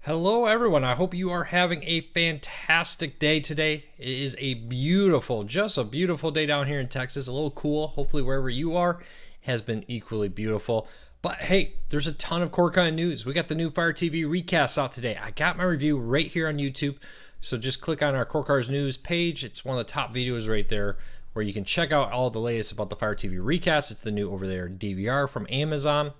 Hello, everyone. I hope you are having a fantastic day today. It is just a beautiful day down here in Texas. A little cool. Hopefully, wherever you are, has been equally beautiful. But hey, there's a ton of Corkhunt news. We got the new Fire TV recasts out today. I got my review right here on YouTube. So just click on our Core Cars News page. It's one of the top videos right there where you can check out all the latest about the Fire TV recast. It's the new over there DVR from Amazon.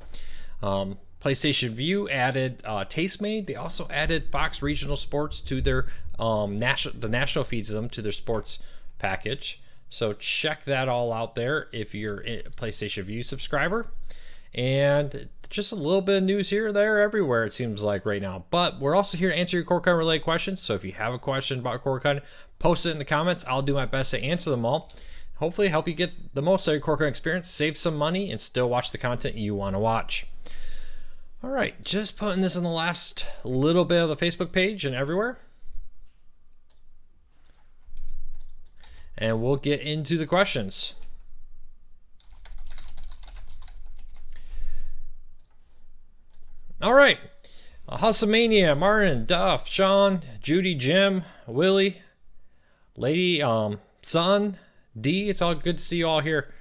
PlayStation Vue added Tastemade. They also added Fox Regional Sports to their national feeds of them to their sports package. So check that all out there if you're a PlayStation Vue subscriber. And just a little bit of news here, there, everywhere it seems like right now. But we're also here to answer your Corkhunt related questions. So if you have a question about Corkhunt, post it in the comments. I'll do my best to answer them all. Hopefully help you get the most out of your Corkhunt experience, save some money, and still watch the content you want to watch. All right, just putting this in the last little bit of the Facebook page and everywhere. And we'll get into the questions. All right, Hussamania, Martin, Duff, Sean, Judy, Jim, Willie, Lady, Son, D. It's all good to see you all here.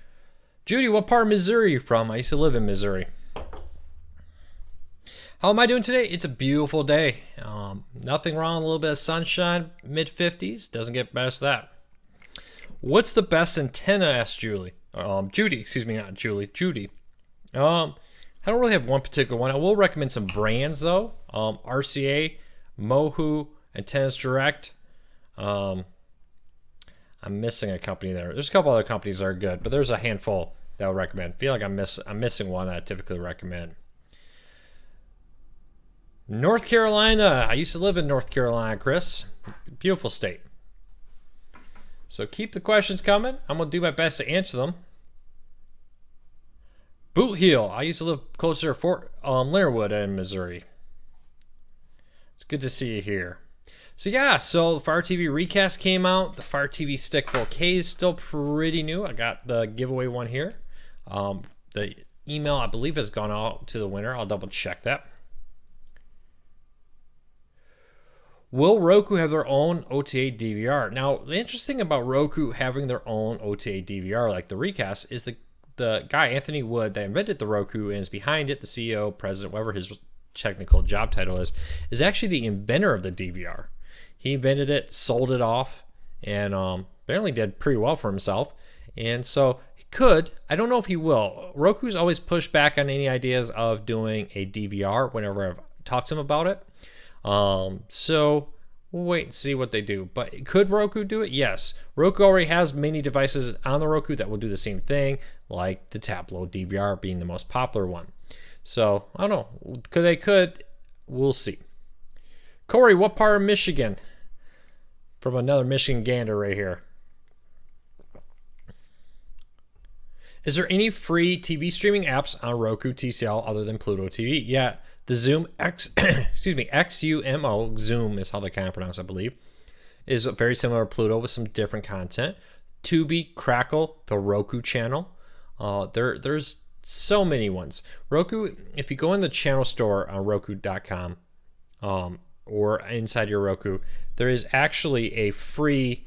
Judy, what part of Missouri are you from? I used to live in Missouri. How am I doing today? It's a beautiful day. Nothing wrong. A little bit of sunshine, mid 50s. Doesn't get past that. What's the best antenna? Asked Julie. Judy, excuse me, not Julie. Judy. I don't really have one particular one. I will recommend some brands though. RCA, Mohu, Antennas Direct. I'm missing a company there. There's a couple other companies that are good, but there's a handful that I would recommend. I feel like I'm missing one that I typically recommend. North Carolina. I used to live in North Carolina, Chris. Beautiful state. So keep the questions coming. I'm going to do my best to answer them. Boot Heel. I used to live closer to Fort Leonardwood in Missouri. It's good to see you here. So yeah, so the Fire TV recast came out. The Fire TV Stick 4K is still pretty new. I got the giveaway one here. The email, I believe, has gone out to the winner. I'll double check that. Will Roku have their own OTA DVR? Now, the interesting about Roku having their own OTA DVR, like the recast, is the guy, Anthony Wood, that invented the Roku and is behind it, the CEO, president, whatever his technical job title is actually the inventor of the DVR. He invented it, sold it off, and apparently did pretty well for himself. And so he could, I don't know if he will. Roku's always pushed back on any ideas of doing a DVR whenever I've talked to him about it. So we'll wait and see what they do. But could Roku do it? Yes. Roku already has many devices on the Roku that will do the same thing, like the Tablo DVR being the most popular one. So I don't know. Could. We'll see. Corey, what part of Michigan? From another Michigan gander right here. Is there any free TV streaming apps on Roku TCL other than Pluto TV? Yeah, the Zoom XUMO, Zoom is how they kind of pronounce it, I believe, is very similar to Pluto with some different content. Tubi, Crackle, the Roku channel. There's so many ones. Roku, if you go in the channel store on Roku.com or inside your Roku, there is actually a free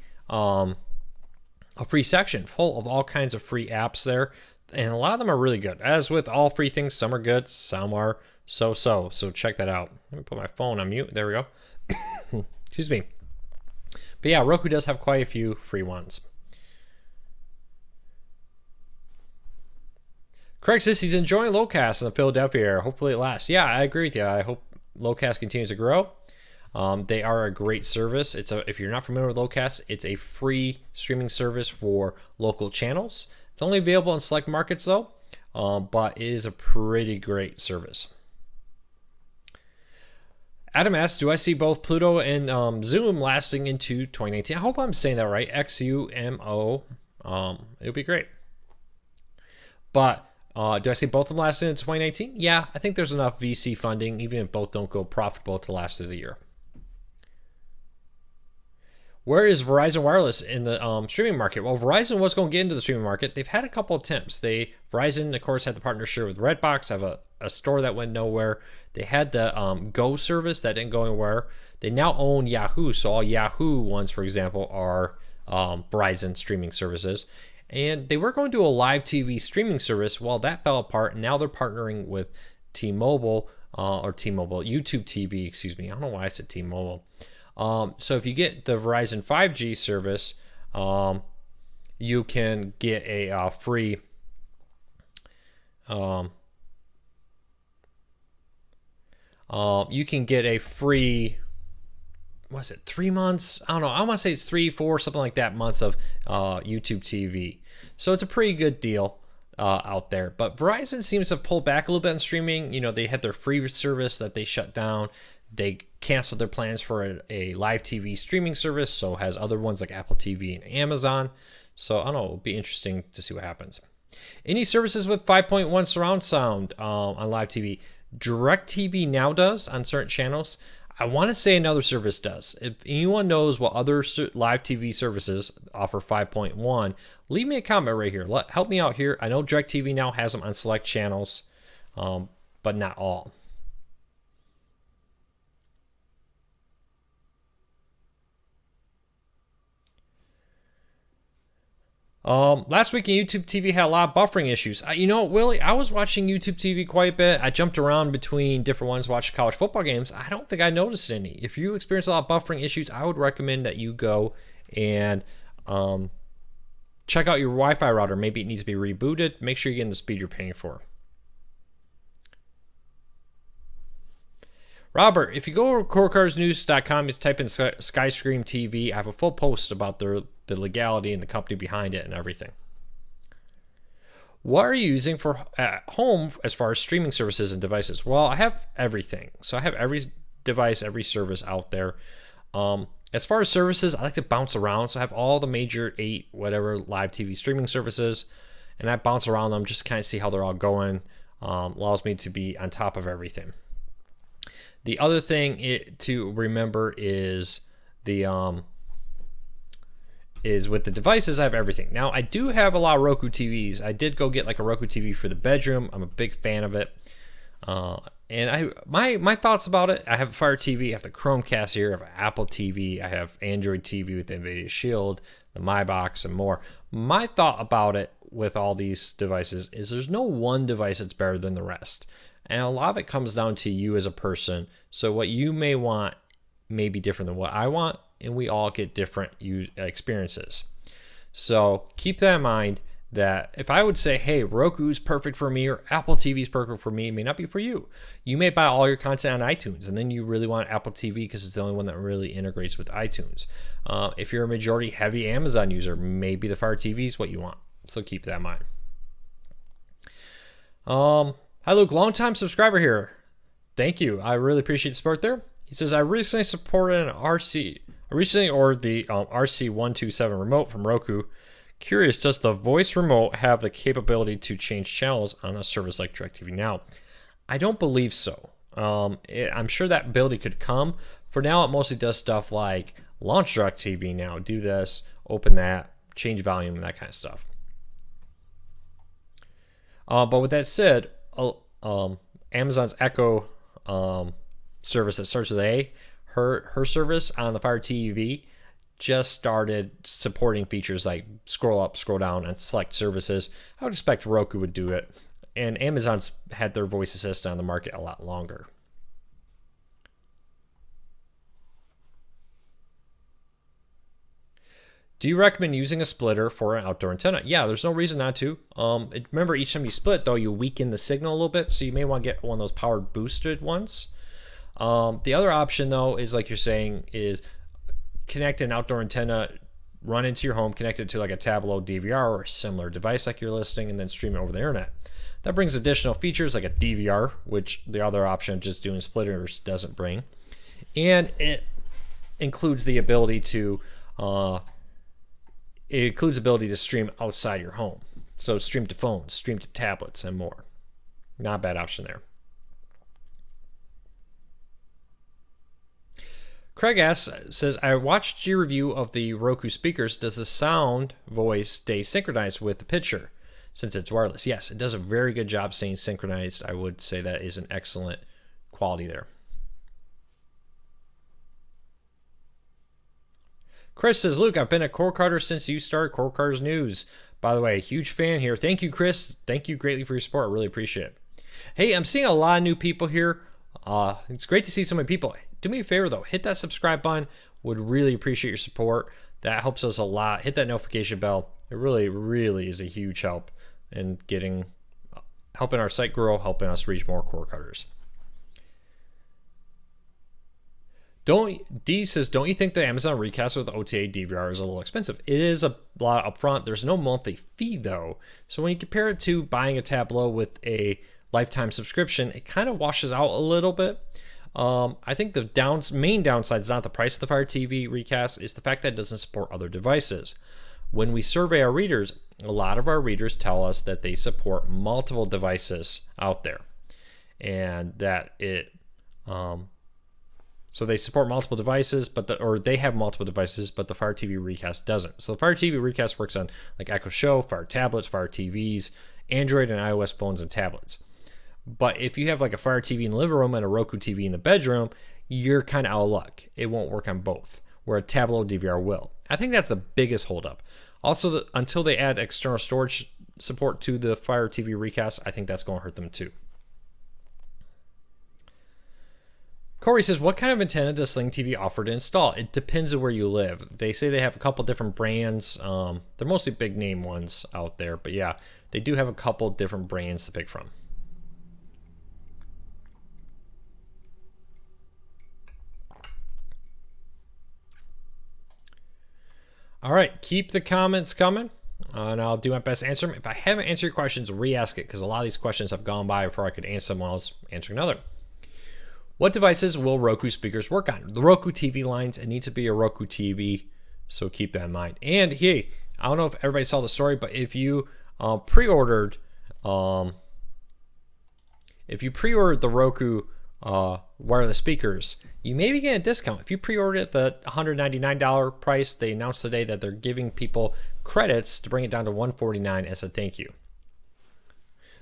section full of all kinds of free apps there, and a lot of them are really good. As with all free things, some are good, some are so check that out. Let me put my phone on mute. There we go. Excuse me. But yeah, Roku does have quite a few free ones. Craig says he's enjoying Locast in the Philadelphia area. Hopefully it lasts. Yeah, I agree with you. I hope Locast continues to grow. They are a great service. If you're not familiar with Locast, it's a free streaming service for local channels. It's only available in select markets though, but it is a pretty great service. Adam asks, do I see both Pluto and Zoom lasting into 2019? I hope I'm saying that right. XUMO. It'll be great. But do I see both of them lasting into 2019? Yeah, I think there's enough VC funding, even if both don't go profitable, to last through the year. Where is Verizon Wireless in the streaming market? Well, Verizon was going to get into the streaming market. They've had a couple attempts. Verizon, of course, had the partnership with Redbox, have a a store that went nowhere. They had the Go service that didn't go anywhere. They now own Yahoo, so all Yahoo ones, for example, are Verizon streaming services. And they were going to do a live TV streaming service. Well, that fell apart, and now they're partnering with T-Mobile, YouTube TV, excuse me. I don't know why I said T-Mobile. So if you get the Verizon 5G service, you can get a free you can get a free, what's it, 3 months? I don't know. I want to say it's 3, 4, something like that months of YouTube TV. So it's a pretty good deal out there. But Verizon seems to have pulled back a little bit on streaming. You know, they had their free service that they shut down. They canceled their plans for a live TV streaming service, so has other ones like Apple TV and Amazon. So I don't know, it'll be interesting to see what happens. Any services with 5.1 surround sound on live TV? DirecTV now does on certain channels. I want to say another service does. If anyone knows what other live TV services offer 5.1, leave me a comment right here. Help me out here. I know DirecTV now has them on select channels, but not all. Last week in YouTube TV had a lot of buffering issues. You know, Willie, I was watching YouTube TV quite a bit. I jumped around between different ones, watched college football games. I don't think I noticed any. If you experience a lot of buffering issues, I would recommend that you go and check out your Wi-Fi router. Maybe it needs to be rebooted. Make sure you're getting the speed you're paying for. Robert, if you go to CoreCarsNews.com, you type in Skyscream TV. I have a full post about the legality and the company behind it and everything. What are you using for at home as far as streaming services and devices? Well, I have everything. So I have every device, every service out there. As far as services, I like to bounce around. So I have all the major 8 whatever live TV streaming services, and I bounce around them just to kind of see how they're all going. Allows me to be on top of everything. The other thing to remember is with the devices, I have everything. Now, I do have a lot of Roku TVs. I did go get like a Roku TV for the bedroom. I'm a big fan of it. And my thoughts about it, I have a Fire TV, I have the Chromecast here, I have an Apple TV, I have Android TV with the NVIDIA Shield, the MyBox, and more. My thought about it with all these devices is there's no one device that's better than the rest. And a lot of it comes down to you as a person. So what you may want may be different than what I want, and we all get different experiences. So keep that in mind, that if I would say, hey, Roku's perfect for me or Apple TV's perfect for me, it may not be for you. You may buy all your content on iTunes, and then you really want Apple TV because it's the only one that really integrates with iTunes. If you're a majority heavy Amazon user, maybe the Fire TV is what you want. So keep that in mind. Hi, Luke, long-time subscriber here. Thank you. I really appreciate the support there. He says, I recently supported an ordered the RC127 remote from Roku. Curious, does the voice remote have the capability to change channels on a service like DirecTV Now? I don't believe so. I'm sure that ability could come. For now, it mostly does stuff like launch DirecTV Now, do this, open that, change volume, and that kind of stuff. But with that said, Amazon's Echo service that starts with A, her service on the Fire TV just started supporting features like scroll up, scroll down, and select services. I would expect Roku would do it. And Amazon's had their voice assistant on the market a lot longer. Do you recommend using a splitter for an outdoor antenna? Yeah, there's no reason not to. Remember, each time you split, though, you weaken the signal a little bit, so you may want to get one of those powered boosted ones. The other option, though, is like you're saying, is connect an outdoor antenna, run into your home, connect it to like a Tablo DVR or a similar device like you're listing, and then stream it over the internet. That brings additional features like a DVR, which the other option of just doing splitters doesn't bring. And it includes the ability to stream outside your home. So stream to phones, stream to tablets, and more. Not a bad option there. Craig says, I watched your review of the Roku speakers. Does the sound voice stay synchronized with the picture? since it's wireless. Yes, it does a very good job staying synchronized. I would say that is an excellent quality there. Chris says, Luke, I've been a cord cutter since you started Cord Cutters News. By the way, huge fan here. Thank you, Chris. Thank you greatly for your support. I really appreciate it. Hey, I'm seeing a lot of new people here. It's great to see so many people. Do me a favor, though. Hit that subscribe button. Would really appreciate your support. That helps us a lot. Hit that notification bell. It really, really is a huge help in helping our site grow, helping us reach more cord cutters. D says, don't you think the Amazon Recast with OTA DVR is a little expensive? It is a lot upfront. There's no monthly fee though. So when you compare it to buying a Tableau with a lifetime subscription, it kind of washes out a little bit. I think the main downside is not the price of the Fire TV Recast, it's the fact that it doesn't support other devices. When we survey our readers, a lot of our readers tell us that they support multiple devices out there, and that so they support multiple devices, or they have multiple devices, but the Fire TV Recast doesn't. So the Fire TV Recast works on like Echo Show, Fire tablets, Fire TVs, Android and iOS phones and tablets. But if you have like a Fire TV in the living room and a Roku TV in the bedroom, you're kind of out of luck. It won't work on both, where a Tableau DVR will. I think that's the biggest holdup. Also, until they add external storage support to the Fire TV Recast, I think that's going to hurt them too. Corey says, what kind of antenna does Sling TV offer to install? It depends on where you live. They say they have a couple different brands. They're mostly big name ones out there, but yeah, they do have a couple different brands to pick from. All right, keep the comments coming, and I'll do my best to answer them. If I haven't answered your questions, re-ask it, because a lot of these questions have gone by before I could answer them while I was answering another. What devices will Roku speakers work on? The Roku TV lines, it needs to be a Roku TV, so keep that in mind. And hey, I don't know if everybody saw the story, but if you pre-ordered the Roku wireless speakers, you may be getting a discount. If you pre-ordered at the $199 price, they announced today that they're giving people credits to bring it down to $149 as a thank you.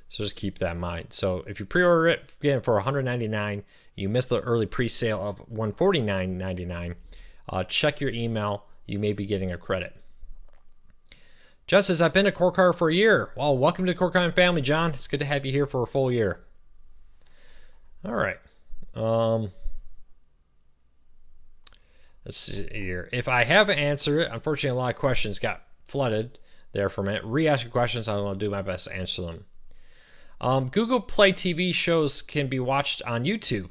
So just keep that in mind. So if you pre-order it again for $199, you missed the early pre-sale of $149.99, check your email. You may be getting a credit. John says, I've been a cord cutter for a year. Well, welcome to the Cord Cutting family, John. It's good to have you here for a full year. All right. Let's see here. If I haven't answered it, unfortunately, a lot of questions got flooded there for a minute. Re-ask your questions. I'm going to do my best to answer them. Google Play TV shows can be watched on YouTube.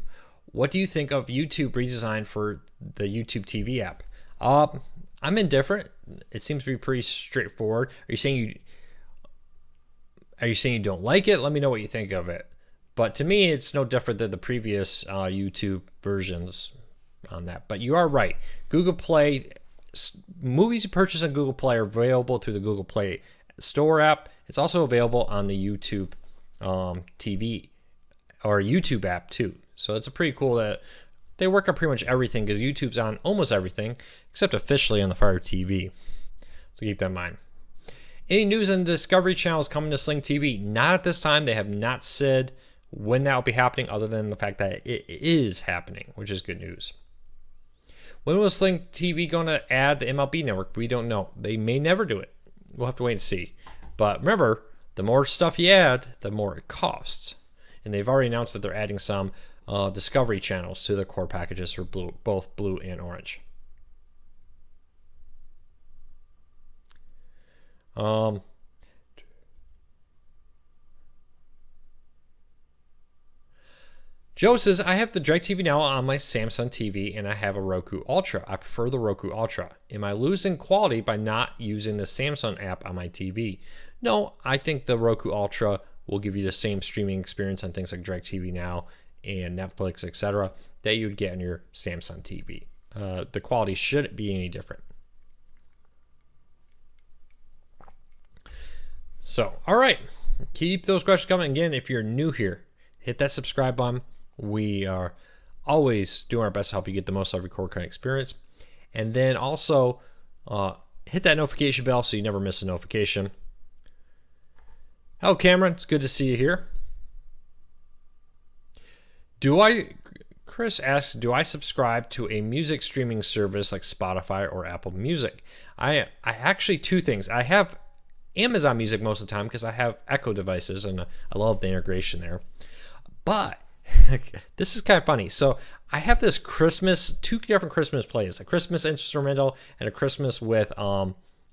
What do you think of YouTube redesign for the YouTube TV app? I'm indifferent. It seems to be pretty straightforward. Are you saying you don't like it? Let me know what you think of it. But to me, it's no different than the previous YouTube versions on that. But you are right. Google Play, movies you purchase on Google Play are available through the Google Play Store app. It's also available on the YouTube TV or YouTube app too. So it's a pretty cool that they work on pretty much everything, because YouTube's on almost everything except officially on the Fire TV. So keep that in mind. Any news on the Discovery Channel is coming to Sling TV? Not at this time. They have not said when that will be happening, other than the fact that it is happening, which is good news. When was Sling TV going to add the MLB network? We don't know. They may never do it. We'll have to wait and see. But remember, the more stuff you add, the more it costs. And they've already announced that they're adding some Discovery channels to the core packages for both blue and orange. Joe says, I have the DirecTV Now on my Samsung TV and I have a Roku Ultra. I prefer the Roku Ultra. Am I losing quality by not using the Samsung app on my TV? No, I think the Roku Ultra will give you the same streaming experience on things like DirecTV Now and Netflix, etc., that you would get on your Samsung TV. The quality shouldn't be any different. So, all right. Keep those questions coming. Again, if you're new here, hit that subscribe button. We are always doing our best to help you get the most out of your cord cutting experience. And then also hit that notification bell so you never miss a notification. Hello, Cameron. It's good to see you here. Chris asks, do I subscribe to a music streaming service like Spotify or Apple Music? I actually, two things. I have Amazon Music most of the time because I have Echo devices and I love the integration there. But this is kind of funny. So I have this two different Christmas plays, a Christmas instrumental and a Christmas with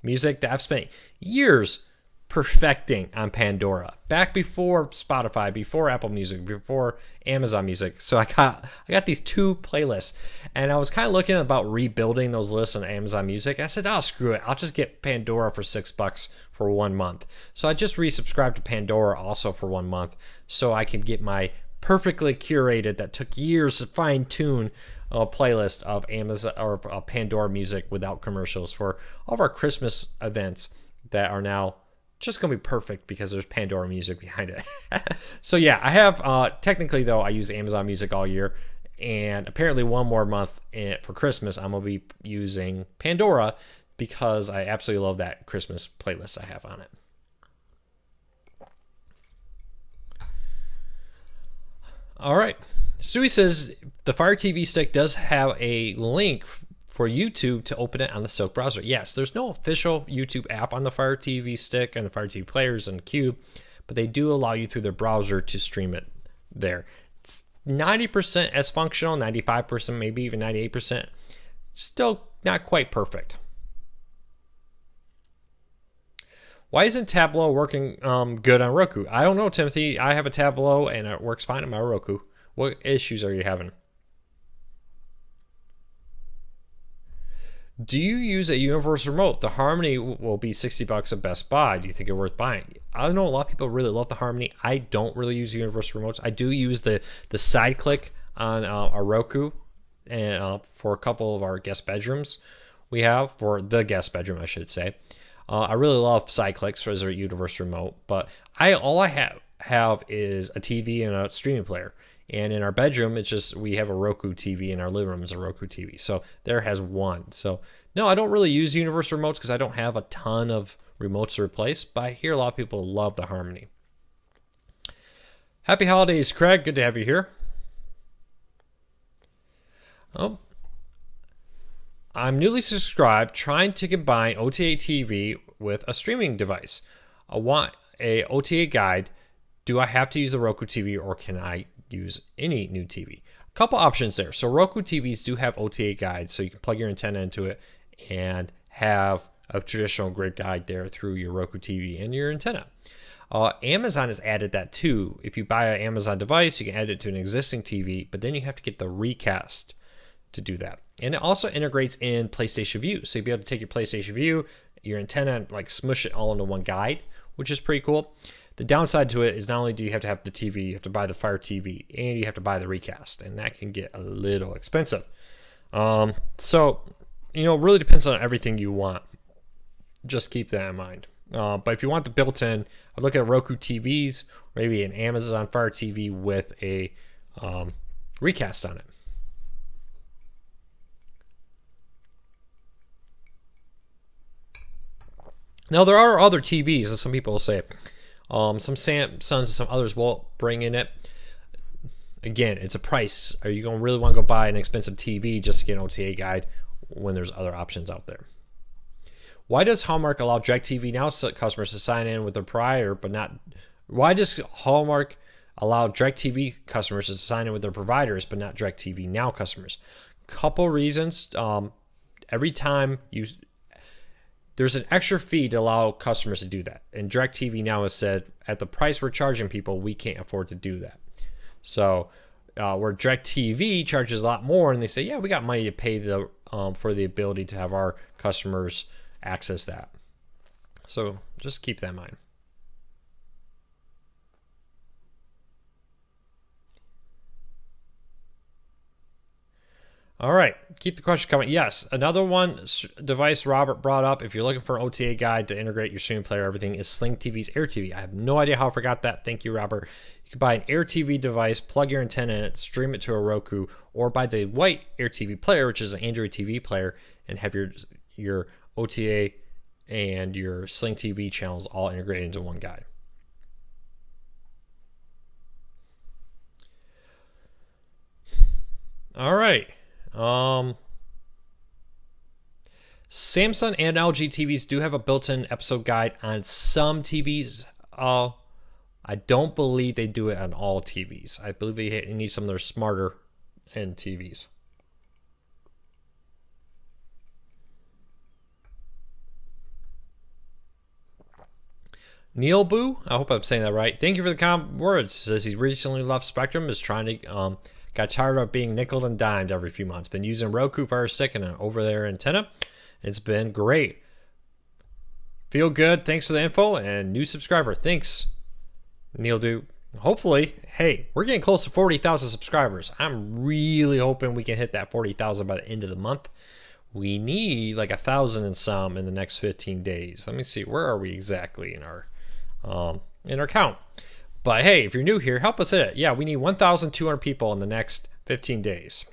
music that I've spent years perfecting on Pandora, back before Spotify, before Apple Music, before Amazon Music. So I got these two playlists, and I was kind of looking about rebuilding those lists on Amazon Music. I said, oh, screw it, I'll just get Pandora for $6 for 1 month. So I just resubscribed to Pandora also for 1 month, so I can get my perfectly curated, that took years to fine tune, playlist of Amazon or Pandora music without commercials for all of our Christmas events that are now just gonna be perfect because there's Pandora music behind it. So yeah, I have technically though I use Amazon Music all year, and apparently 1 more month for Christmas I'm gonna be using Pandora because I absolutely love that Christmas playlist I have on it. All right, Stewie says the Fire TV stick does have a link for YouTube to open it on the Silk browser. Yes, there's no official YouTube app on the Fire TV stick and the Fire TV players and Cube, but they do allow you through their browser to stream it there. It's 90% as functional, 95%, maybe even 98%. Still not quite perfect. Why isn't Tableau working good on Roku? I don't know, Timothy. I have a Tableau and it works fine on my Roku. What issues are you having? Do you use a universal remote? The Harmony will be $60 at Best Buy. Do you think it's worth buying? I know a lot of people really love the Harmony. I don't really use universal remotes. I do use the side click on a Roku and for a couple of our guest bedrooms we have, for the guest bedroom, I should say. I really love side clicks as a universal remote, but all I have is a TV and a streaming player. And in our bedroom, it's just we have a Roku TV. In our living room is a Roku TV. So there has one. So no, I don't really use universal remotes because I don't have a ton of remotes to replace. But I hear a lot of people love the Harmony. Happy holidays, Craig. Good to have you here. Oh, I'm newly subscribed, trying to combine OTA TV with a streaming device. I want a OTA guide. Do I have to use the Roku TV or can I use any new TV? A couple options there. So Roku TVs do have OTA guides, so you can plug your antenna into it and have a traditional grid guide there through your Roku TV and your antenna. Amazon has added that too. If you buy an Amazon device, you can add it to an existing TV, but then you have to get the recast to do that. And it also integrates in PlayStation Vue. So you'll be able to take your PlayStation Vue, your antenna, and like smush it all into one guide, which is pretty cool. The downside to it is not only do you have to have the TV, you have to buy the Fire TV, and you have to buy the recast, and that can get a little expensive. So, it really depends on everything you want. Just keep that in mind. But if you want the built-in, I'd look at Roku TVs, or maybe an Amazon Fire TV with a recast on it. Now, there are other TVs, as some people will say. Some Samsungs and some others will bring in it. Again, it's a price. Are you going to really want to go buy an expensive TV just to get an OTA guide when there's other options out there? Why does Hallmark allow DirecTV Now customers to sign in with their provider, but not? Why does Hallmark allow DirecTV customers to sign in with their providers, but not DirecTV Now customers? Couple reasons. Every time there's an extra fee to allow customers to do that. And DirecTV Now has said, at the price we're charging people, we can't afford to do that. So where DirecTV charges a lot more, and they say, yeah, we got money to pay for the ability to have our customers access that. So just keep that in mind. All right, keep the question coming. Yes, another one device Robert brought up, if you're looking for an OTA guide to integrate your streaming player, everything, is Sling TV's Air TV. I have no idea how I forgot that. Thank you, Robert. You can buy an Air TV device, plug your antenna in it, stream it to a Roku, or buy the white Air TV player, which is an Android TV player, and have your OTA and your Sling TV channels all integrated into one guide. All right. Samsung and LG TVs do have a built-in episode guide on some TVs. I don't believe they do it on all TVs. I believe they need some of their smarter end TVs. Neil Boo, I hope I'm saying that right. Thank you for the kind words. Says he's recently left Spectrum, is trying to got tired of being nickeled and dimed every few months. Been using Roku Fire Stick and an over-the-air antenna. It's been great. Feel good. Thanks for the info and new subscriber. Thanks, Neil Do. Hopefully, hey, we're getting close to 40,000 subscribers. I'm really hoping we can hit that 40,000 by the end of the month. We need like 1,000 and some in the next 15 days. Let me see. Where are we exactly in our count? But hey, if you're new here, help us hit it. Yeah, we need 1,200 people in the next 15 days.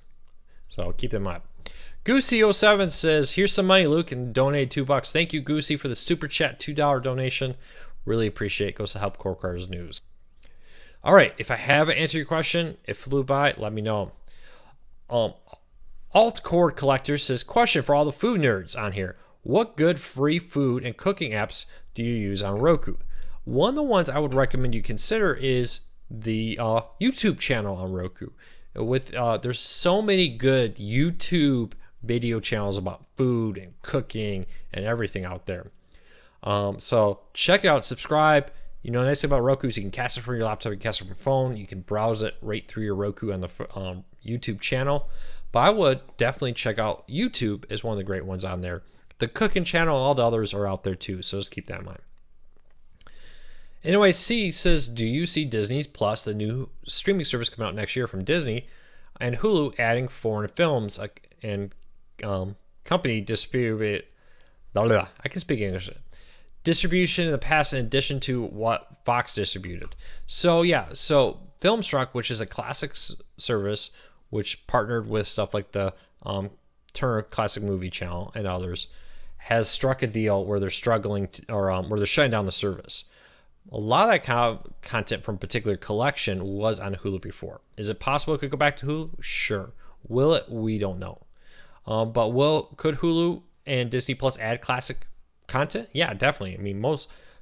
So keep them up. Goosey07 says, here's some money, Luke, and donate $2. Thank you, Goosey, for the super chat $2 donation. Really appreciate it. Goes to help Core Cars News. All right, if I haven't answered your question, it flew by, let me know. Altcord Collector says, question for all the food nerds on here. What good free food and cooking apps do you use on Roku? One of the ones I would recommend you consider is the YouTube channel on Roku. There's so many good YouTube video channels about food and cooking and everything out there. So check it out, subscribe. You know, the nice thing about Roku is you can cast it from your laptop, you can cast it from your phone, you can browse it right through your Roku on the YouTube channel. But I would definitely check out YouTube as one of the great ones on there. The cooking channel, all the others are out there too, so just keep that in mind. Anyway, C says, do you see Disney Plus, the new streaming service coming out next year from Disney, and Hulu adding foreign films and company distribute? I can speak English. Distribution in the past, in addition to what Fox distributed. So yeah, so Filmstruck, which is a classic service, which partnered with stuff like the Turner Classic Movie Channel and others, has struck a deal where they're struggling where they're shutting down the service. A lot of that kind of content from a particular collection was on Hulu before. Is it possible it could go back to Hulu? Sure. Will it? We don't know. But could Hulu and Disney Plus add classic content? Yeah, definitely. I mean,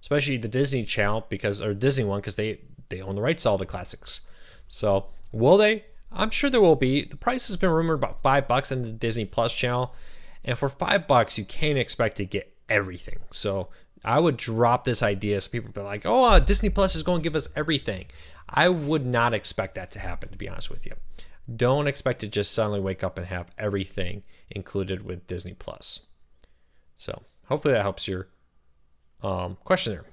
especially the Disney channel or Disney one, because they own the rights to all the classics. So will they? I'm sure there will be. The price has been rumored about $5 in the Disney Plus channel, and for $5 you can't expect to get everything. So I would drop this idea. So people be like, "Oh, Disney Plus is going to give us everything." I would not expect that to happen, to be honest with you. Don't expect to just suddenly wake up and have everything included with Disney Plus. So hopefully that helps your question there.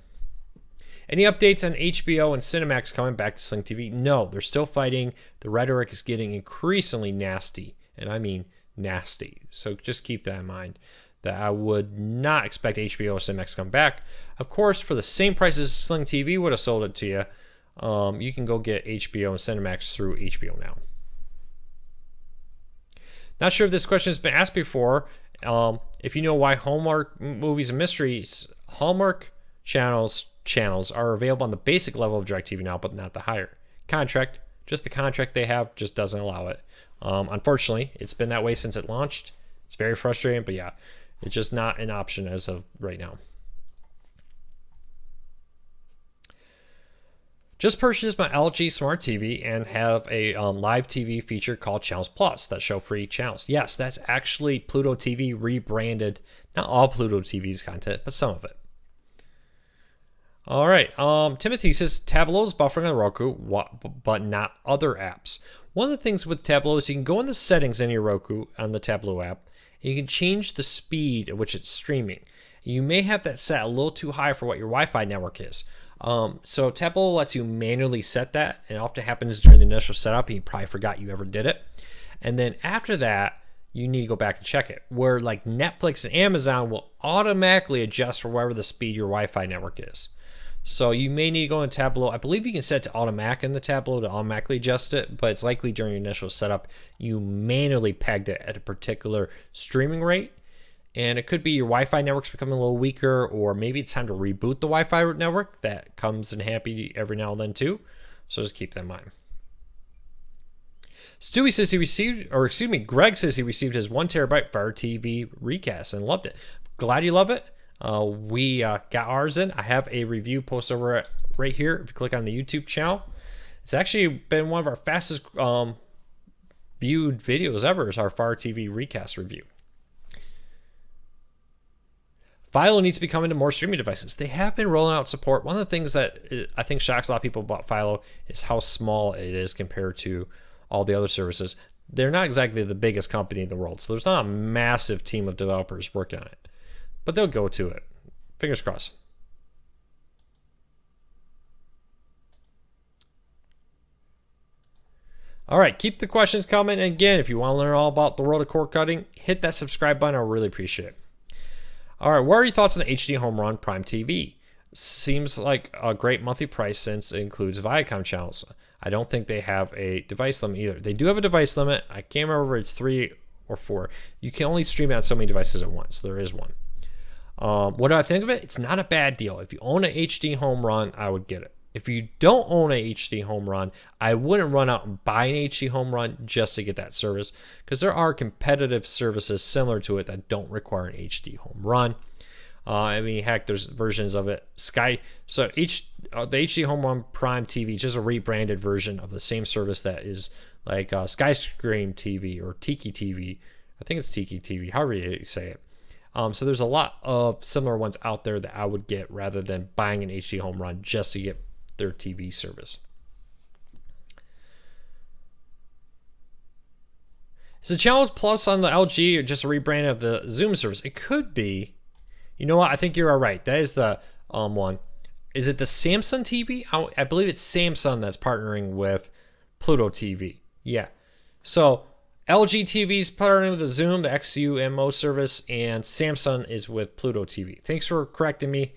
Any updates on HBO and Cinemax coming back to Sling TV? No, they're still fighting. The rhetoric is getting increasingly nasty, and I mean nasty. So just keep that in mind, that I would not expect HBO or Cinemax to come back. Of course, for the same price as Sling TV would have sold it to you, you can go get HBO and Cinemax through HBO Now. Not sure if this question has been asked before. If you know why Hallmark Movies and Mysteries, Hallmark channels are available on the basic level of DirecTV Now, but not the higher contract. Just the contract they have just doesn't allow it. Unfortunately, it's been that way since it launched. It's very frustrating, but yeah, it's just not an option as of right now. Just purchased my LG Smart TV and have a live TV feature called Channels Plus that show free channels. Yes, that's actually Pluto TV rebranded. Not all Pluto TV's content, but some of it. All right. Timothy says Tableau is buffering on Roku, but not other apps. One of the things with Tableau is you can go in the settings in your Roku on the Tableau app, and you can change the speed at which it's streaming. You may have that set a little too high for what your Wi-Fi network is. So Tableau lets you manually set that, and it often happens during the initial setup, and you probably forgot you ever did it. And then after that, you need to go back and check it. Where like Netflix and Amazon will automatically adjust for whatever the speed your Wi-Fi network is. So you may need to go in Tableau. I believe you can set to automatic in the Tableau to automatically adjust it, but it's likely during your initial setup you manually pegged it at a particular streaming rate. And it could be your Wi-Fi network's becoming a little weaker, or maybe it's time to reboot the Wi-Fi network. That comes in handy every now and then too. So just keep that in mind. Stewie says he received, or excuse me, Greg says he received his 1 terabyte Fire TV recast and loved it. Glad you love it. We got ours in. I have a review post over it right here. If you click on the YouTube channel, it's actually been one of our fastest viewed videos ever. Is our Fire TV recast review. Philo needs to be coming to more streaming devices. They have been rolling out support. One of the things that I think shocks a lot of people about Philo is how small it is compared to all the other services. They're not exactly the biggest company in the world, so there's not a massive team of developers working on it. But they'll go to it. Fingers crossed. All right, keep the questions coming. And again, if you want to learn all about the world of cord cutting, hit that subscribe button. I really appreciate it. All right, what are your thoughts on the HD Home Run Prime TV? Seems like a great monthly price since it includes Viacom channels. I don't think they have a device limit either. They do have a device limit. I can't remember if it's 3 or 4. You can only stream it on so many devices at once. There is one. What do I think of it? It's not a bad deal. If you own an HD Home Run, I would get it. If you don't own an HD Home Run, I wouldn't run out and buy an HD Home Run just to get that service, because there are competitive services similar to it that don't require an HD Home Run. I mean, heck, there's versions of it. The HD Home Run Prime TV is just a rebranded version of the same service that is like Skyscream TV or Tiki TV. I think it's Tiki TV, however you say it. So there's a lot of similar ones out there that I would get rather than buying an HD Home Run just to get their TV service. Is the Channels Plus on the LG or just a rebrand of the Zoom service? It could be. You know what? I think you're all right. That is the one. Is it the Samsung TV? I believe it's Samsung that's partnering with Pluto TV. Yeah. So LG TV is partnering with the Zoom, the XUMO service, and Samsung is with Pluto TV. Thanks for correcting me.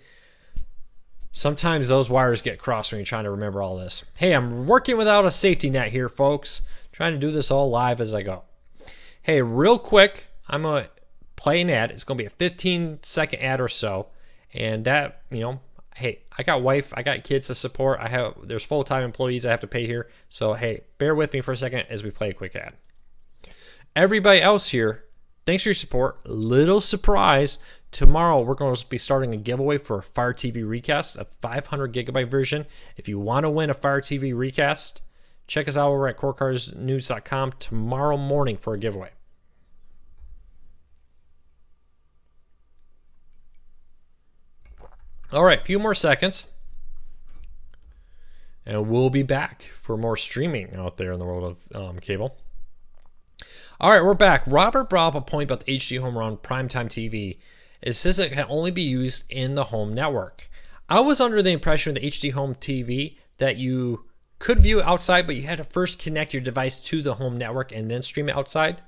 Sometimes those wires get crossed when you're trying to remember all this. Hey, I'm working without a safety net here, folks. Trying to do this all live as I go. Hey, real quick, I'm going to play an ad. It's going to be a 15-second ad or so. And that, hey, I got wife, I got kids to support. There's full-time employees I have to pay here. So, hey, bear with me for a second as we play a quick ad. Everybody else here, thanks for your support. Little surprise. Tomorrow, we're going to be starting a giveaway for a Fire TV Recast, a 500 gigabyte version. If you want to win a Fire TV Recast, check us out over at CordCarsNews.com tomorrow morning for a giveaway. All right, a few more seconds, and we'll be back for more streaming out there in the world of cable. All right, we're back. Robert brought up a point about the HD Home Run Primetime TV. It says it can only be used in the home network. I was under the impression with the HD Home TV that you could view it outside, but you had to first connect your device to the home network and then stream it outside.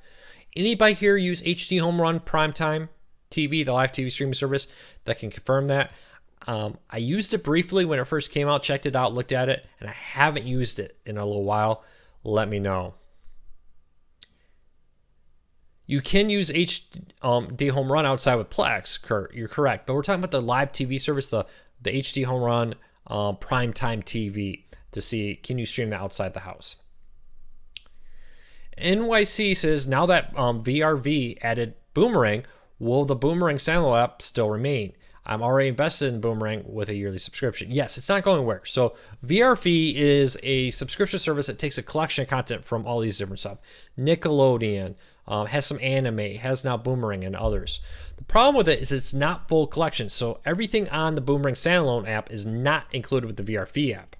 Anybody here use HD Home Run Primetime TV, the live TV streaming service, that can confirm that? I used it briefly when it first came out, checked it out, looked at it, and I haven't used it in a little while. Let me know. You can use HD Home Run outside with Plex, Kurt. You're correct. But we're talking about the live TV service, the HD Home Run Primetime TV, to see, can you stream that outside the house? NYC says, now that VRV added Boomerang, will the Boomerang standalone app still remain? I'm already invested in Boomerang with a yearly subscription. Yes, it's not going anywhere. So VRV is a subscription service that takes a collection of content from all these different stuff. Nickelodeon, has some anime, has now Boomerang and others. The problem with it is it's not full collection. So everything on the Boomerang standalone app is not included with the VRV app.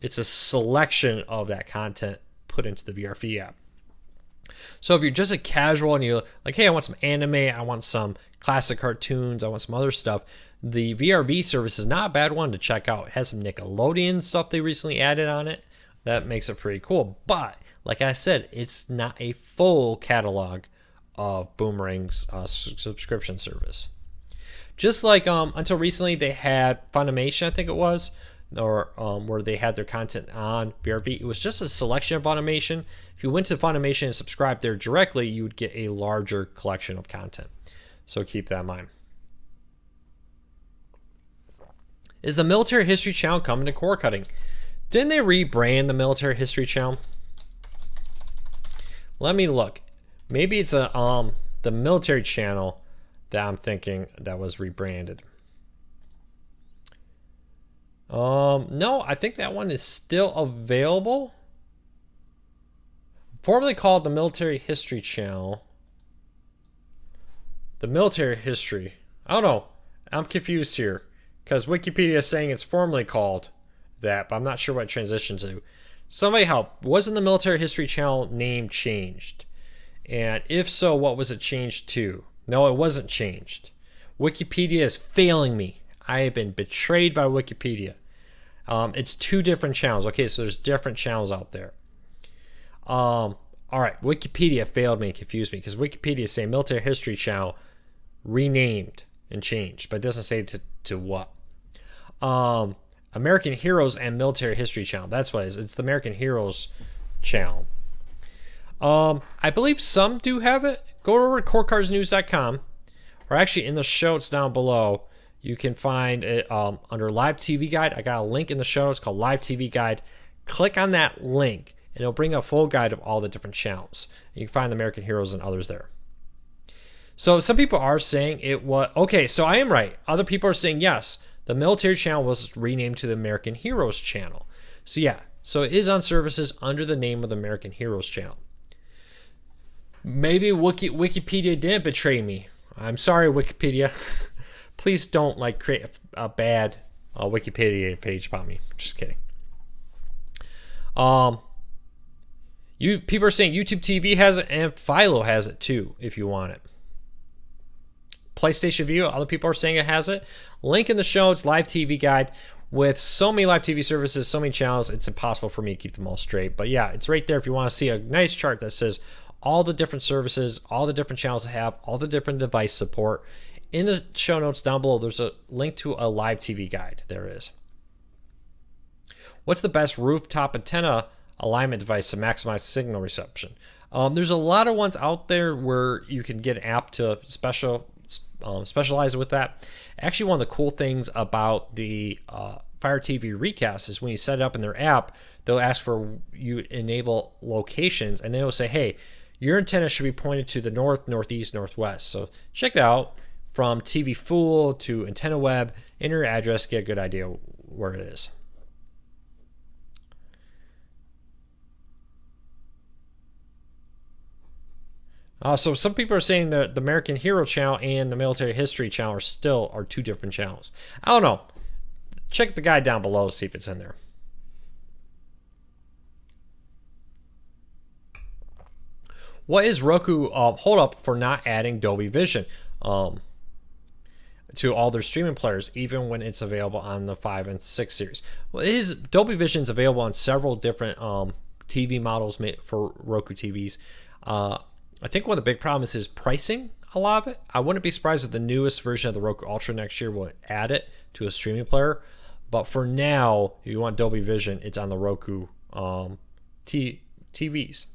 It's a selection of that content put into the VRV app. So if you're just a casual and you're like, hey, I want some anime, I want some classic cartoons, I want some other stuff, the VRV service is not a bad one to check out. It has some Nickelodeon stuff they recently added on it. That makes it pretty cool. But like I said, it's not a full catalog of Boomerang's subscription service. Just like until recently they had Funimation, I think it was, or where they had their content on VRV. It was just a selection of Funimation. If you went to Funimation and subscribed there directly, you would get a larger collection of content. So keep that in mind. Is the Military History Channel coming to cord cutting? Didn't they rebrand the Military History Channel? Let me look. Maybe it's the military channel that I'm thinking that was rebranded. No, I think that one is still available. Formerly called the Military History Channel. The Military History. I don't know. I'm confused here because Wikipedia is saying it's formerly called that, but I'm not sure what it transitioned to. Somebody help. Wasn't the Military History Channel name changed? And if so, what was it changed to? No, it wasn't changed. Wikipedia is failing me. I have been betrayed by Wikipedia. It's two different channels. Okay, so there's different channels out there. All right, Wikipedia failed me and confused me because Wikipedia is saying Military History Channel renamed and changed, but it doesn't say to what. American Heroes and Military History Channel. That's what it is. It's the American Heroes Channel. I believe some do have it. Go over to CoreCarsNews.com, or actually in the show notes down below, you can find it under Live TV Guide. I got a link in the show notes called Live TV Guide. Click on that link, and it'll bring a full guide of all the different channels. You can find the American Heroes and others there. So some people are saying it was... Okay, so I am right. Other people are saying, yes, the military channel was renamed to the American Heroes channel. So yeah, so it is on services under the name of the American Heroes channel. Maybe Wikipedia didn't betray me. I'm sorry, Wikipedia. Please don't create a bad Wikipedia page about me. Just kidding. People are saying YouTube TV has it and Philo has it too if you want it. PlayStation View, other people are saying it has it. Link in the show, it's Live TV Guide. With so many live TV services, so many channels, it's impossible for me to keep them all straight. But yeah, it's right there if you want to see a nice chart that says all the different services, all the different channels have, all the different device support. In the show notes down below, there's a link to a Live TV Guide. There it is. What's the best rooftop antenna alignment device to maximize signal reception? There's a lot of ones out there where you can get an app to specialize with that. Actually, one of the cool things about the Fire TV Recast is when you set it up in their app, they'll ask for you enable locations, and then it'll say, hey, your antenna should be pointed to the north, northeast, northwest. So check that out. From TV Fool to Antenna Web, enter your address, get a good idea where it is. So some people are saying that the American Hero channel and the Military History channel are two different channels. I don't know. Check the guide down below to see if it's in there. What is Roku hold up for not adding Dolby Vision to all their streaming players, even when it's available on the 5 and 6 series? Well, Dolby Vision is available on several different TV models made for Roku TVs. I think one of the big problems is pricing a lot of it. I wouldn't be surprised if the newest version of the Roku Ultra next year will add it to a streaming player. But for now, if you want Dolby Vision, it's on the Roku TVs.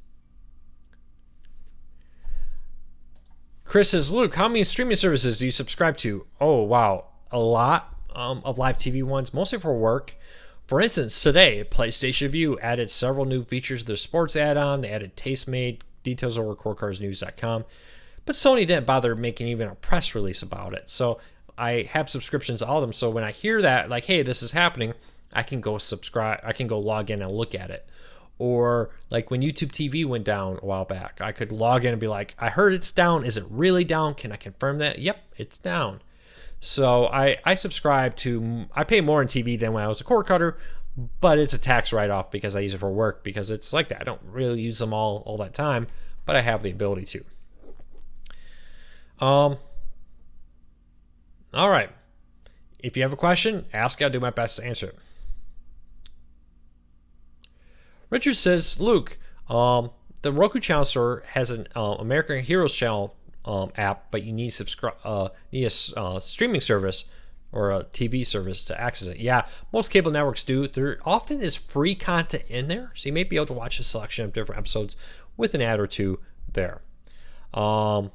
Chris says, Luke, how many streaming services do you subscribe to? Oh, wow. A lot of live TV ones, mostly for work. For instance, today, PlayStation View added several new features to their sports add-on. They added Tastemade. Details over at CoreCarsNews.com. But Sony didn't bother making even a press release about it. So I have subscriptions to all of them. So when I hear that, like, hey, this is happening, I can go subscribe. I can go log in and look at it. Or like when YouTube TV went down a while back, I could log in and be like, I heard it's down. Is it really down? Can I confirm that? Yep, it's down. So I subscribe to, I pay more in TV than when I was a cord cutter, but it's a tax write-off because I use it for work because it's like that. I don't really use them all that time, but I have the ability to. All right. If you have a question, ask. I'll do my best to answer it. Richard says, Luke, the Roku Channel Store has an American Heroes Channel app, but you need a streaming service or a TV service to access it. Yeah, most cable networks do. There often is free content in there, so you may be able to watch a selection of different episodes with an ad or two there. But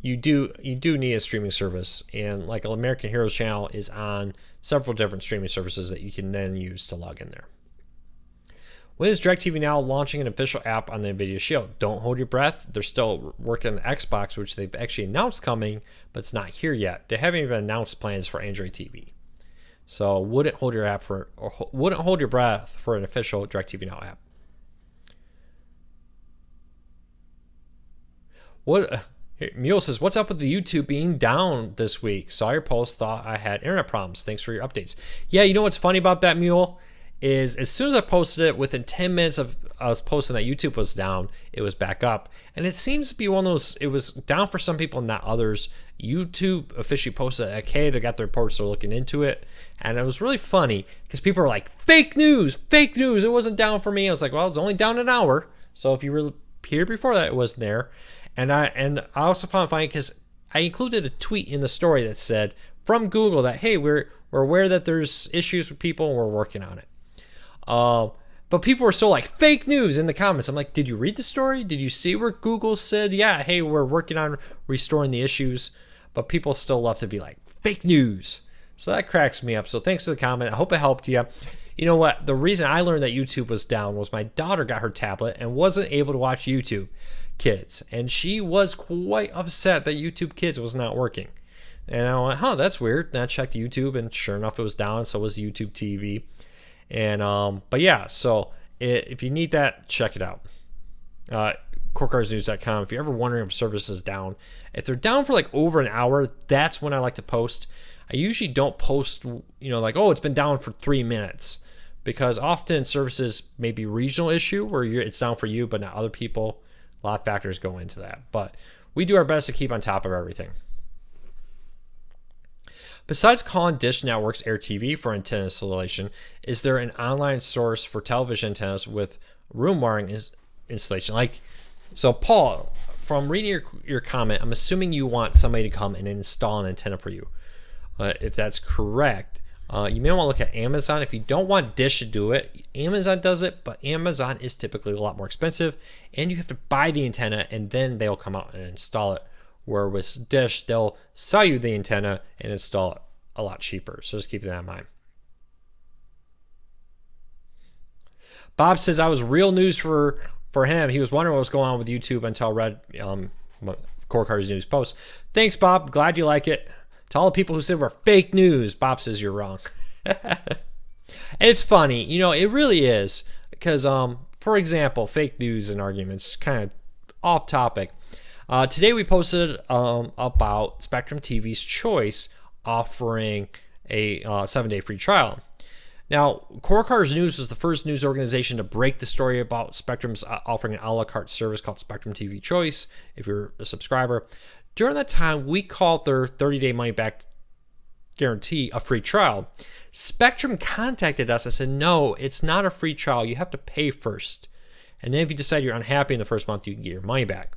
you do need a streaming service, and like American Heroes Channel is on several different streaming services that you can then use to log in there. When is DirecTV Now launching an official app on the NVIDIA Shield? Don't hold your breath. They're still working on the Xbox, which they've actually announced coming, but it's not here yet. They haven't even announced plans for Android TV. So wouldn't hold your breath for an official DirecTV Now app. Mule says, what's up with the YouTube being down this week? Saw your post, thought I had internet problems. Thanks for your updates. Yeah, you know what's funny about that, Mule? Is as soon as I posted it, within 10 minutes of us posting that YouTube was down, it was back up. And it seems to be one of those, it was down for some people, not others. YouTube officially posted, like, hey, they got the reports, they're looking into it. And it was really funny because people were like, fake news, it wasn't down for me. I was like, well, it's only down an hour. So if you were here before that, it wasn't there. And I also found it funny because I included a tweet in the story that said from Google that, hey, we're aware that there's issues with people and we're working on it. But people were still like, fake news in the comments. I'm like, did you read the story? Did you see where Google said, yeah, hey, we're working on restoring the issues? But people still love to be like, fake news. So that cracks me up. So thanks for the comment. I hope it helped you. You know what? The reason I learned that YouTube was down was my daughter got her tablet and wasn't able to watch YouTube Kids. And she was quite upset that YouTube Kids was not working. And I went, that's weird. And I checked YouTube and sure enough, it was down. So was YouTube TV. And but yeah, so if you need that, check it out. CoreCarsNews.com. If you're ever wondering if service is down, if they're down for like over an hour, that's when I like to post. I usually don't post, like, oh, it's been down for 3 minutes, because often services may be regional issue where it's down for you, but not other people. A lot of factors go into that, but we do our best to keep on top of everything. Besides calling Dish Network's Air TV for antenna installation, is there an online source for television antennas with room wiring installation? So Paul, from reading your comment, I'm assuming you want somebody to come and install an antenna for you. If that's correct, you may want to look at Amazon. If you don't want Dish to do it, Amazon does it, but Amazon is typically a lot more expensive, and you have to buy the antenna, and then they'll come out and install it. Where with Dish, they'll sell you the antenna and install it a lot cheaper. So just keep that in mind. Bob says I was real news for him. He was wondering what was going on with YouTube until I read Core Cars News post. Thanks, Bob. Glad you like it. To all the people who said we're fake news, Bob says you're wrong. It's funny. It really is. Because, for example, fake news and arguments, kind of off topic. Today we posted about Spectrum TV's Choice offering a 7-day free trial. Now, Core Cars News was the first news organization to break the story about Spectrum's offering an a la carte service called Spectrum TV Choice, if you're a subscriber. During that time, we called their 30-day money-back guarantee a free trial. Spectrum contacted us and said, no, it's not a free trial. You have to pay first. And then if you decide you're unhappy in the first month, you can get your money back.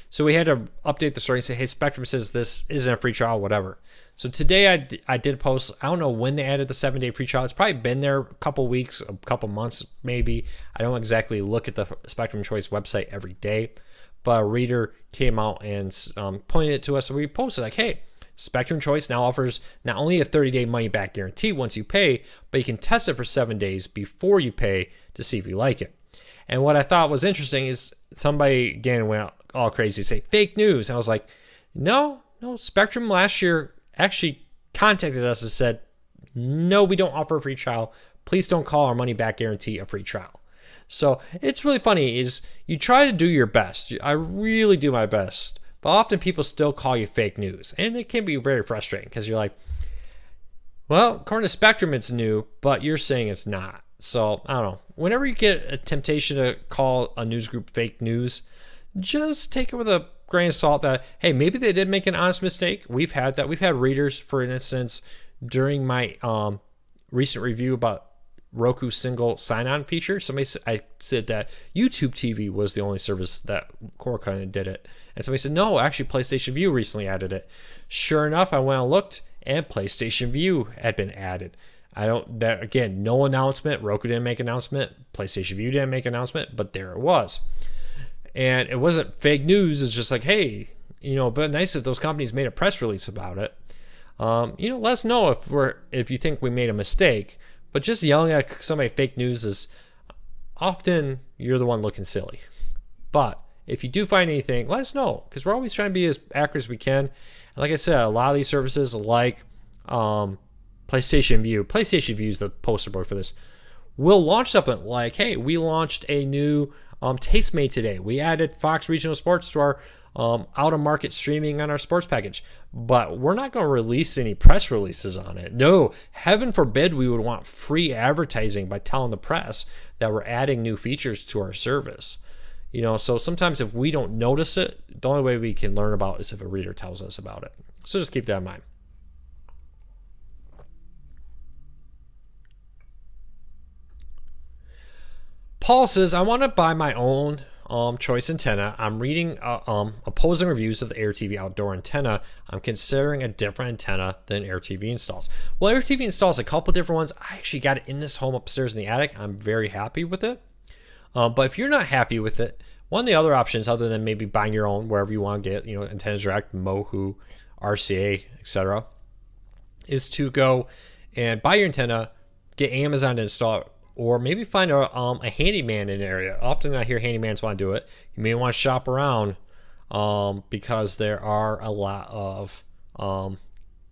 So we had to update the story and say, hey, Spectrum says this isn't a free trial, whatever. So today I did post, I don't know when they added the 7-day free trial. It's probably been there a couple weeks, a couple months maybe. I don't exactly look at the Spectrum Choice website every day. But a reader came out and pointed it to us. So we posted like, hey, Spectrum Choice now offers not only a 30-day money-back guarantee once you pay, but you can test it for 7 days before you pay to see if you like it. And what I thought was interesting is somebody again went all crazy, say fake news. I was like, no, Spectrum last year actually contacted us and said, no, we don't offer a free trial. Please don't call our money back guarantee a free trial. So it's really funny is you try to do your best. I really do my best, but often people still call you fake news, and it can be very frustrating because you're like, well, according to Spectrum, it's new, but you're saying it's not. So I don't know. Whenever you get a temptation to call a news group fake news, just take it with a grain of salt that, hey, maybe they did make an honest mistake. We've had that. We've had readers, for instance, during my recent review about Roku single sign-on feature. I said that YouTube TV was the only service that Core kind of did it. And somebody said, no, actually PlayStation Vue recently added it. Sure enough, I went and looked, and PlayStation Vue had been added. Again, no announcement. Roku didn't make an announcement. PlayStation Vue didn't make an announcement, but there it was. And it wasn't fake news. It's just like, hey, but nice if those companies made a press release about it. Let us know if you think we made a mistake. But just yelling at somebody fake news is often you're the one looking silly. But if you do find anything, let us know, because we're always trying to be as accurate as we can. And like I said, a lot of these services like PlayStation Vue is the poster boy for this. We'll launch something like, hey, we launched a new Tastemade today. We added Fox Regional Sports to our out-of-market streaming on our sports package. But we're not going to release any press releases on it. No, heaven forbid we would want free advertising by telling the press that we're adding new features to our service. So sometimes if we don't notice it, the only way we can learn about it is if a reader tells us about it. So just keep that in mind. Paul says, I want to buy my own choice antenna. I'm reading opposing reviews of the AirTV outdoor antenna. I'm considering a different antenna than AirTV installs. Well, AirTV installs a couple different ones. I actually got it in this home upstairs in the attic. I'm very happy with it. But if you're not happy with it, one of the other options, other than maybe buying your own wherever you want to get, Antennas Direct, Mohu, RCA, etc., is to go and buy your antenna, get Amazon to install it, or maybe find a handyman in an area. Often I hear handymans want to do it. You may want to shop around because there are a lot of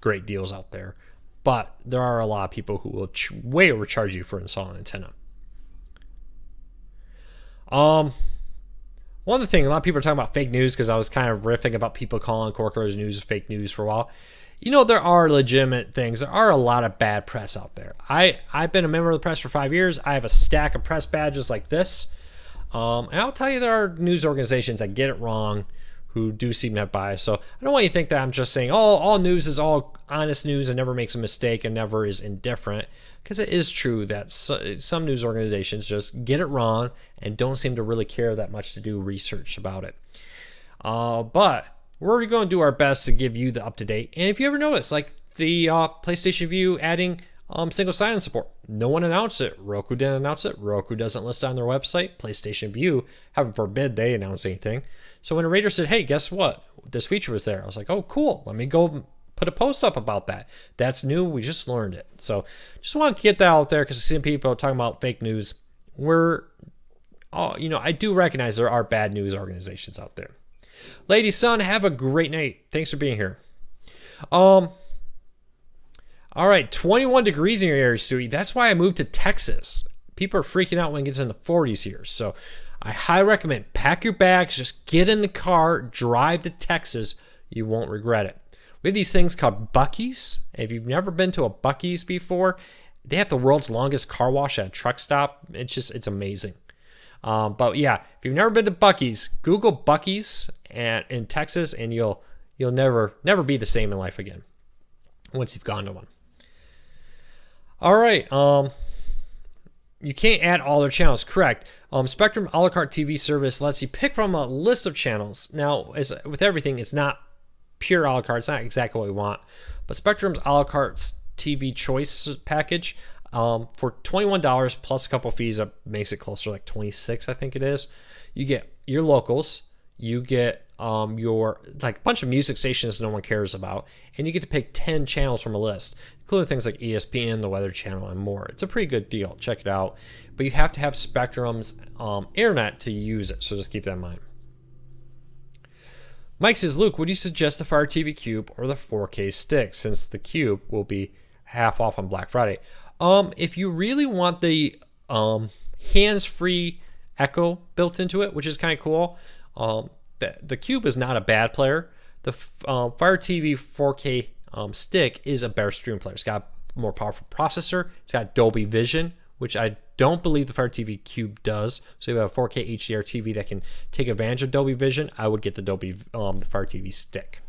great deals out there. But there are a lot of people who will way overcharge you for installing an antenna. One other thing, a lot of people are talking about fake news, because I was kind of riffing about people calling Corco's news fake news for a while. There are legitimate things. There are a lot of bad press out there. I've been a member of the press for 5 years. I have a stack of press badges like this. And I'll tell you, there are news organizations that get it wrong, who do seem to have bias. So I don't want you to think that I'm just saying, all news is all honest news and never makes a mistake and never is indifferent. Because it is true that some news organizations just get it wrong and don't seem to really care that much to do research about it. But we're going to do our best to give you the up-to-date. And if you ever notice, like the PlayStation Vue adding single sign-on support, no one announced it. Roku didn't announce it. Roku doesn't list it on their website. PlayStation Vue, heaven forbid they announce anything. So when a reader said, hey, guess what? This feature was there. I was like, oh, cool. Let me go put a post up about that. That's new. We just learned it. So just want to get that out there, because I see people talking about fake news. I do recognize there are bad news organizations out there. Lady Son, have a great night. Thanks for being here. All right, 21 degrees in your area, Stewie. That's why I moved to Texas. People are freaking out when it gets in the 40s here. So I highly recommend pack your bags, just get in the car, drive to Texas. You won't regret it. We have these things called Buc-ee's. If you've never been to a Buc-ee's before, they have the world's longest car wash at a truck stop. It's amazing. But yeah, if you've never been to Buc-ee's, Google Buc-ee's in Texas, and you'll never be the same in life again once you've gone to one. All right. You can't add all their channels, correct? Spectrum a la carte TV service lets you pick from a list of channels. Now, as with everything, it's not pure a la carte. It's not exactly what we want. But Spectrum's a la carte TV choice package, for $21 plus a couple fees, that makes it closer to like $26, I think it is. You get your locals, you get your like bunch of music stations no one cares about, and you get to pick 10 channels from a list, including things like ESPN, the Weather Channel, and more. It's a pretty good deal. Check it out. But you have to have Spectrum's internet to use it, so just keep that in mind. Mike says, Luke, would you suggest the Fire TV Cube or the 4K stick, since the Cube will be half off on Black Friday? If you really want the hands-free echo built into it, which is kind of cool, the Cube is not a bad player. The Fire TV 4K stick is a better stream player. It's got a more powerful processor. It's got Dolby Vision, which I don't believe the Fire TV Cube does. So if you have a 4K HDR TV that can take advantage of Dolby Vision, I would get the Fire TV stick.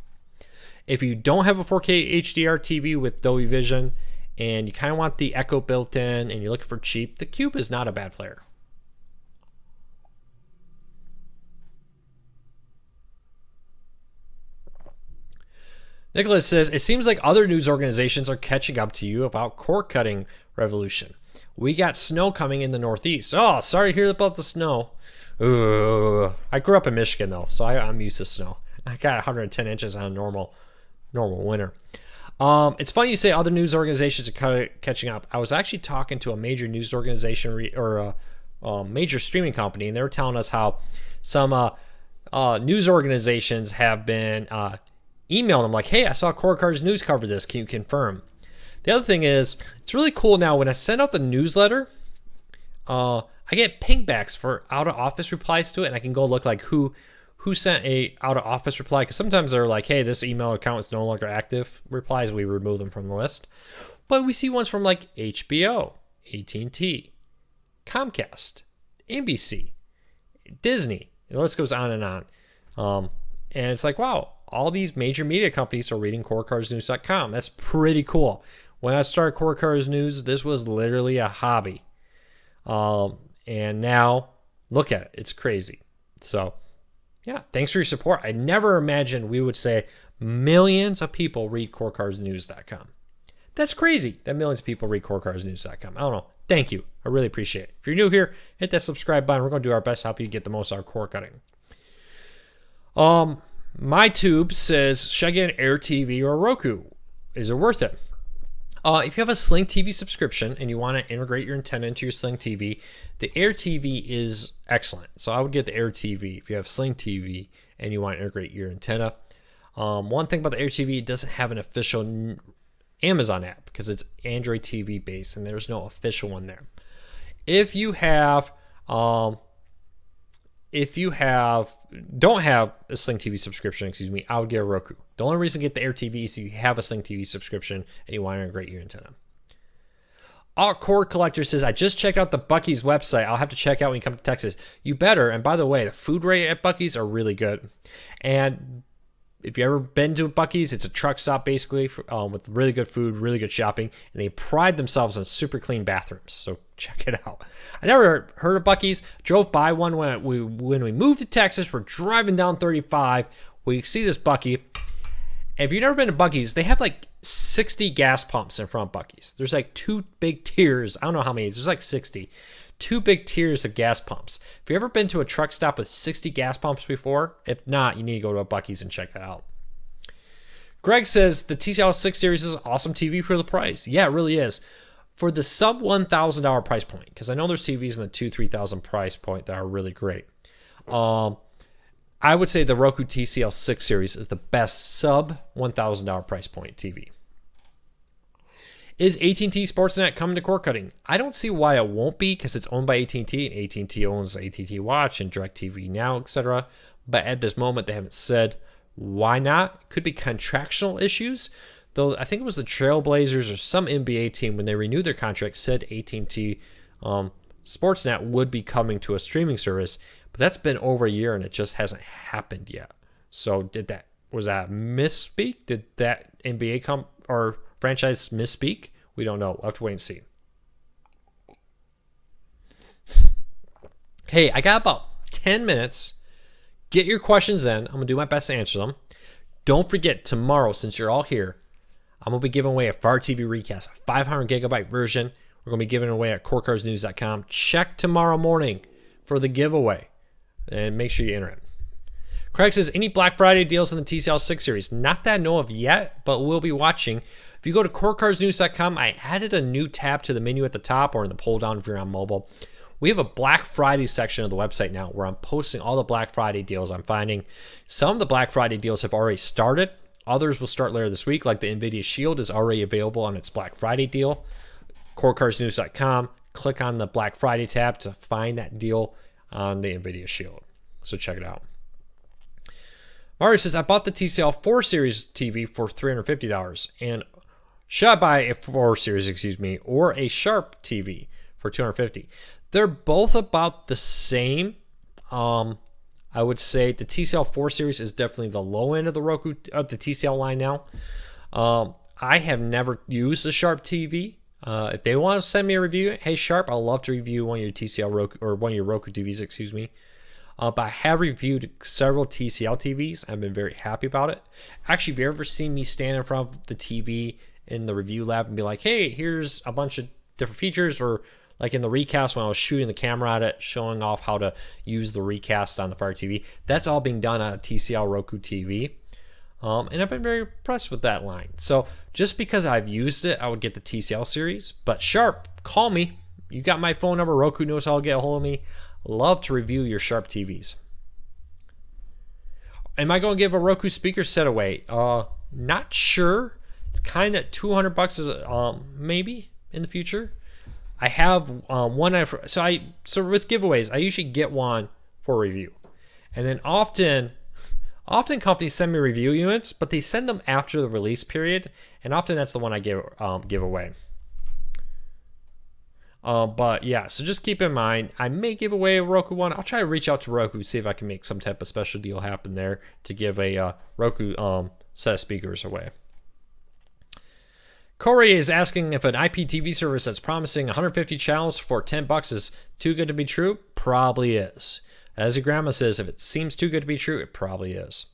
If you don't have a 4K HDR TV with Dolby Vision and you kind of want the echo built in and you're looking for cheap, the Cube is not a bad player. Nicholas says, it seems like other news organizations are catching up to you about cord cutting revolution. We got snow coming in the Northeast. Oh, sorry to hear about the snow. I grew up in Michigan, though, so I'm used to snow. I got 110 inches on a normal winter. It's funny you say other news organizations are catching up. I was actually talking to a major news organization major streaming company, and they were telling us how some news organizations have been emailing them like, hey, I saw Core Cars News cover this. Can you confirm? The other thing is, it's really cool now when I send out the newsletter, I get pingbacks for out of office replies to it, and I can go look like who sent a out of office reply, because sometimes they're like, hey, this email account is no longer active. Replies, we remove them from the list. But we see ones from like HBO, AT&T, Comcast, NBC, Disney. The list goes on and on. And it's like, wow, all these major media companies are reading CoreCarsNews.com. That's pretty cool. When I started Core Cars News, this was literally a hobby. And now, look at it. It's crazy. So, yeah, thanks for your support. I never imagined we would say millions of people read CoreCarsNews.com. That's crazy that millions of people read CoreCarsNews.com. I don't know. Thank you. I really appreciate it. If you're new here, hit that subscribe button. We're going to do our best to help you get the most out of core cutting. MyTube says, should I get an Air TV or a Roku? Is it worth it? If you have a Sling TV subscription and you want to integrate your antenna into your Sling TV, the Air TV is excellent. So I would get the Air TV if you have Sling TV and you want to integrate your antenna. One thing about the Air TV, it doesn't have an official Amazon app because it's Android TV based and there's no official one there. If you don't have a Sling TV subscription, I would get a Roku. The only reason to get the Air TV is if you have a Sling TV subscription and you want to integrate your antenna. Alt Cord Collector says, I just checked out the Buc-ee's website. I'll have to check out when you come to Texas. You better. And by the way, the food rate at Buc-ee's are really good. And if you've ever been to Buc-ee's, it's a truck stop basically with really good food, really good shopping, and they pride themselves on super clean bathrooms. So check it out. I never heard of Buc-ee's. Drove by one when we moved to Texas. We're driving down 35. We see this Buc-ee. And if you've never been to Buc-ee's, they have like 60 gas pumps in front of Buc-ee's. There's like two big tiers. I don't know how many. There's like 60. Two big tiers of gas pumps. If you've ever been to a truck stop with 60 gas pumps before, if not, you need to go to a Buc-ee's and check that out. Greg says the TCL 6 Series is awesome TV for the price. Yeah, it really is. For the sub $1,000 price point, because I know there's TVs in the $2,000-$3,000 price point that are really great. I would say the Roku TCL 6 Series is the best sub $1,000 price point TV. Is AT&T Sportsnet coming to cord cutting? I don't see why it won't be because it's owned by AT&T, and AT&T owns AT&T Watch and DirecTV Now, etc. But at this moment, they haven't said why not. Could be contractual issues, though. I think it was the Trailblazers or some NBA team when they renewed their contract said AT&T Sportsnet would be coming to a streaming service, but that's been over a year and it just hasn't happened yet. So was that misspeak? Did that NBA or franchise misspeak? We don't know. We'll have to wait and see. Hey, I got about 10 minutes. Get your questions in. I'm going to do my best to answer them. Don't forget, tomorrow, since you're all here, I'm going to be giving away a Fire TV Recast, a 500 gigabyte version. We're going to be giving it away at CoreCarsNews.com. Check tomorrow morning for the giveaway and make sure you enter it. Craig says, any Black Friday deals on the TCL 6 Series? Not that I know of yet, but we'll be watching. If you go to CoreCarsNews.com, I added a new tab to the menu at the top or in the pull down if you're on mobile. We have a Black Friday section of the website now where I'm posting all the Black Friday deals I'm finding. Some of the Black Friday deals have already started. Others will start later this week, like the NVIDIA Shield is already available on its Black Friday deal. CoreCarsNews.com, click on the Black Friday tab to find that deal on the NVIDIA Shield. So check it out. Mario says, I bought the TCL 4 Series TV for $350. And should I buy a 4 Series, or a Sharp TV for $250? They're both about the same. I would say the TCL 4 Series is definitely the low end of the the TCL line now. I have never used a Sharp TV. If they want to send me a review, hey Sharp, I'd love to review one of your TCL Roku or one of your Roku TVs, but I have reviewed several TCL TVs. I've been very happy about it. Actually, if you ever seen me stand in front of the TV in the review lab and be like, hey, here's a bunch of different features, or like in the recast when I was shooting the camera at it, showing off how to use the recast on the Fire TV. That's all being done on a TCL Roku TV. And I've been very impressed with that line. So just because I've used it, I would get the TCL series. But Sharp, call me. You got my phone number. Roku knows how to get a hold of me. Love to review your Sharp TVs. Am I going to give a Roku speaker set away? Not sure. It's kind of $200 is maybe in the future. I have one. So with giveaways, I usually get one for review, and then often companies send me review units, but they send them after the release period, and often that's the one I give away. But yeah, so just keep in mind, I may give away a Roku one. I'll try to reach out to Roku, see if I can make some type of special deal happen there to give a Roku set of speakers away. Corey is asking if an IPTV service that's promising 150 channels for $10 is too good to be true. Probably is. As your grandma says, if it seems too good to be true, it probably is.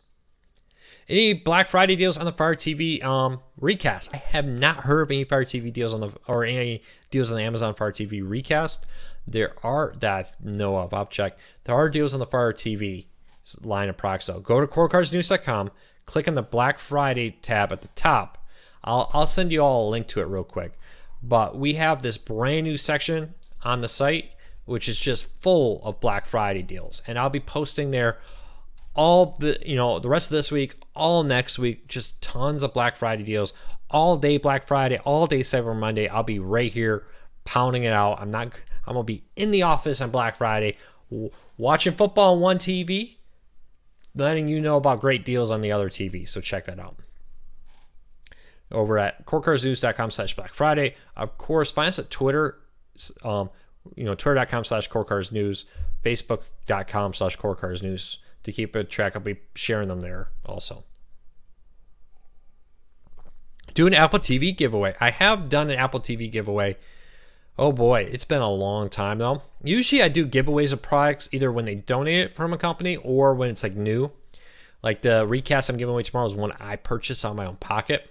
Any Black Friday deals on the Fire TV recast? I have not heard of any Fire TV deals or any deals on the Amazon Fire TV recast. There are that I know of. I'll check. There are deals on the Fire TV line of products though. Go to CoreCarsNews.com, click on the Black Friday tab at the top. I'll send you all a link to it real quick. But we have this brand new section on the site, which is just full of Black Friday deals. And I'll be posting there all the rest of this week, all next week, just tons of Black Friday deals. All day Black Friday, all day Cyber Monday. I'll be right here pounding it out. I'm gonna be in the office on Black Friday, watching football on one TV, letting you know about great deals on the other TV. So check that out. Over at CoreCarsNews.com/Black Friday. Of course, find us at Twitter, Twitter.com/CoreCarsNews, Facebook.com/CoreCarsNews to keep a track. I'll be sharing them there also. Do an Apple TV giveaway. I have done an Apple TV giveaway. Oh boy, it's been a long time though. Usually I do giveaways of products either when they donate it from a company or when it's like new. Like the recast I'm giving away tomorrow is one I purchased on my own pocket.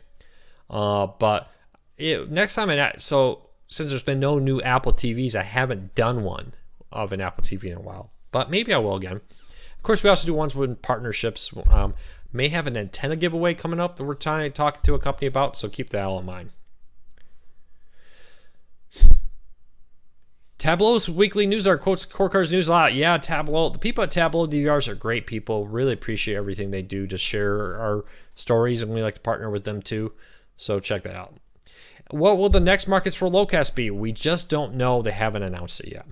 Next time, so since there's been no new Apple TVs, I haven't done one of an Apple TV in a while, but maybe I will again. Of course, we also do ones with partnerships. May have an antenna giveaway coming up that we're talking to a company about, so keep that all in mind. Tableau's weekly news are quotes CoreCars News a lot. Yeah, Tableau. The people at Tableau DVRs are great people. Really appreciate everything they do to share our stories, and we like to partner with them too. So check that out. What will the next markets for Locast be? We just don't know. They haven't announced it yet.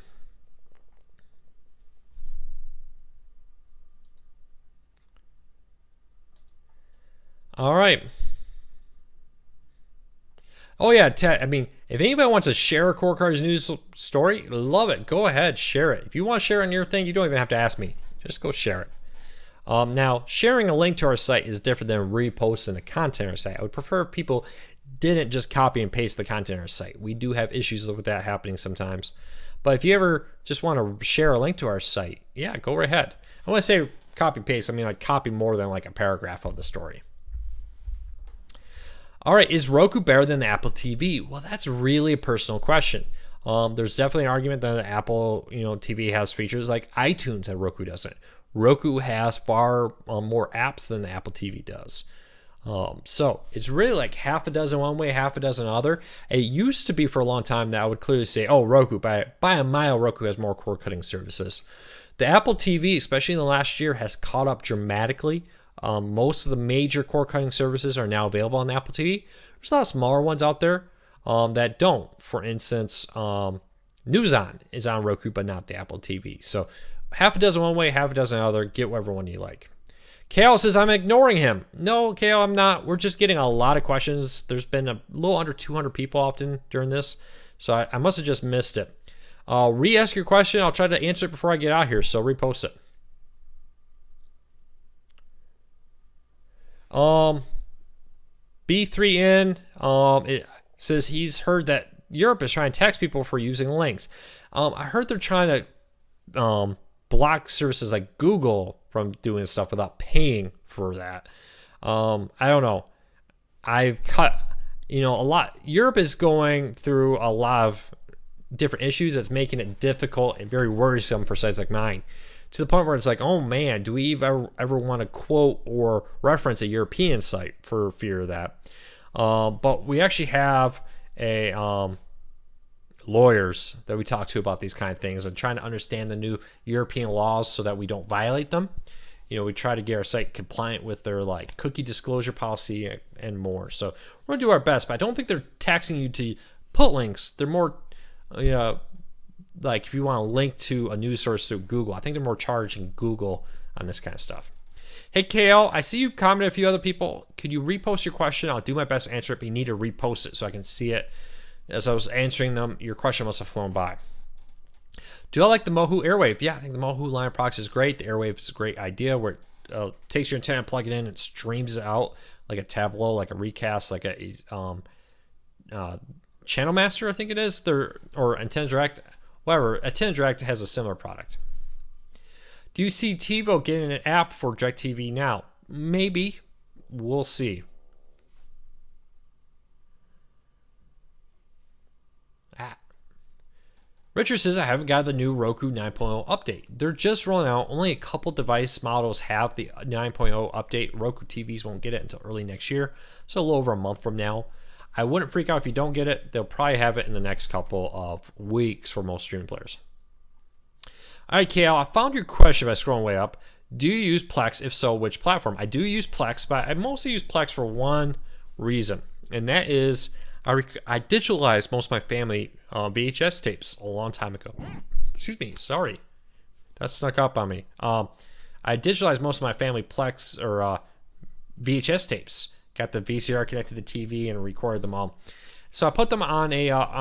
All right. Oh yeah, if anybody wants to share a CoreCars News story, love it. Go ahead, share it. If you want to share it on your thing, you don't even have to ask me. Just go share it. Now, sharing a link to our site is different than reposting the content on our site. I would prefer if people didn't just copy and paste the content on our site. We do have issues with that happening sometimes. But if you ever just want to share a link to our site, yeah, go right ahead. I want to say copy paste. I mean like copy more than like a paragraph of the story. All right, is Roku better than the Apple TV? Well, that's really a personal question. There's definitely an argument that the Apple TV has features like iTunes that Roku doesn't. Roku has far more apps than the Apple TV does. So it's really like half a dozen one way, half a dozen other. It used to be for a long time that I would clearly say, oh, Roku, by a mile, Roku has more cord cutting services. The Apple TV, especially in the last year, has caught up dramatically. Most of the major cord cutting services are now available on the Apple TV. There's a lot of smaller ones out there that don't. For instance, NewsOn is on Roku, but not the Apple TV. So half a dozen one way, half a dozen other. Get whatever one you like. Kale says, I'm ignoring him. No, Kale, I'm not. We're just getting a lot of questions. There's been a little under 200 people often during this, so I must have just missed it. Re-ask your question. I'll try to answer it before I get out here, so repost it. B3N it says he's heard that Europe is trying to tax people for using links. I heard they're trying to block services like Google from doing stuff without paying for that. I don't know. I've cut, a lot. Europe is going through a lot of different issues that's making it difficult and very worrisome for sites like mine, to the point where it's like, oh man, do we ever want to quote or reference a European site for fear of that? But we actually have a lawyers that we talk to about these kind of things and trying to understand the new European laws so that we don't violate them. We try to get our site compliant with their like cookie disclosure policy and more. So we're gonna do our best, but I don't think they're taxing you to put links. They're more, like if you want to link to a news source through Google, I think they're more charging Google on this kind of stuff. Hey KL, I see you've commented a few other people. Could you repost your question? I'll do my best to answer it, but you need to repost it so I can see it. As I was answering them, your question must have flown by. Do I like the Mohu Airwave? Yeah, I think the Mohu line of products is great. The Airwave is a great idea where it takes your antenna, plug it in, and streams it out like a Tableau, like a Recast, like a Channel Master, I think it is, or Antenna Direct. Whatever, Antenna Direct has a similar product. Do you see TiVo getting an app for DirecTV now? Maybe. We'll see. Richard says, I haven't got the new Roku 9.0 update. They're just rolling out. Only a couple device models have the 9.0 update. Roku TVs won't get it until early next year, so a little over a month from now. I wouldn't freak out if you don't get it. They'll probably have it in the next couple of weeks for most streaming players. All right, KL, I found your question by scrolling way up. Do you use Plex? If so, which platform? I do use Plex, but I mostly use Plex for one reason, and that is I digitalized most of my family VHS tapes a long time ago. Excuse me, sorry. That snuck up on me. I digitalized most of my family Plex or VHS tapes. Got the VCR connected to the TV and recorded them all. So I put them on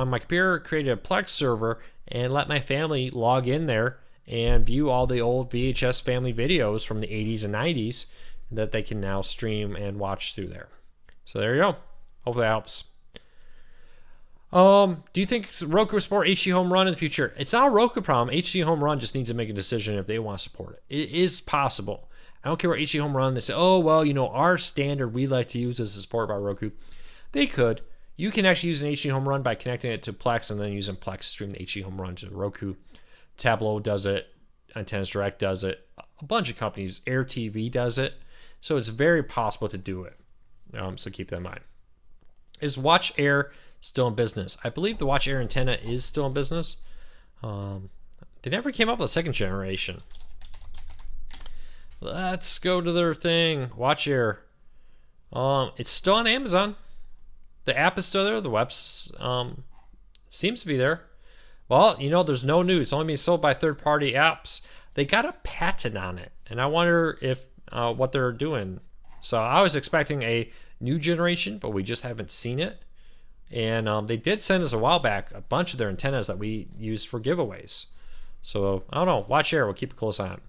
my computer, created a Plex server, and let my family log in there and view all the old VHS family videos from the 80s and 90s that they can now stream and watch through there. So there you go. Hopefully that helps. Do you think Roku will support HD Home Run in the future? It's not a Roku problem. HD Home Run just needs to make a decision if they want to support it. It is possible. I don't care what HD Home Run. They say, oh, well, our standard we like to use is supported by Roku. They could. You can actually use an HD Home Run by connecting it to Plex and then using Plex to stream the HD Home Run to Roku. Tableau does it. Antennas Direct does it. A bunch of companies. Air TV does it. So it's very possible to do it. So keep that in mind. Is Watch Air still in business? I believe the Watch Air antenna is still in business. They never came up with a second generation. Let's go to their thing. Watch Air. It's still on Amazon. The app is still there. The web's seems to be there. Well, there's no news. It's only being sold by third-party apps. They got a patent on it, and I wonder if what they're doing. So I was expecting a new generation, but we just haven't seen it. And they did send us a while back a bunch of their antennas that we used for giveaways. So I don't know. Watch Air. We'll keep a close eye on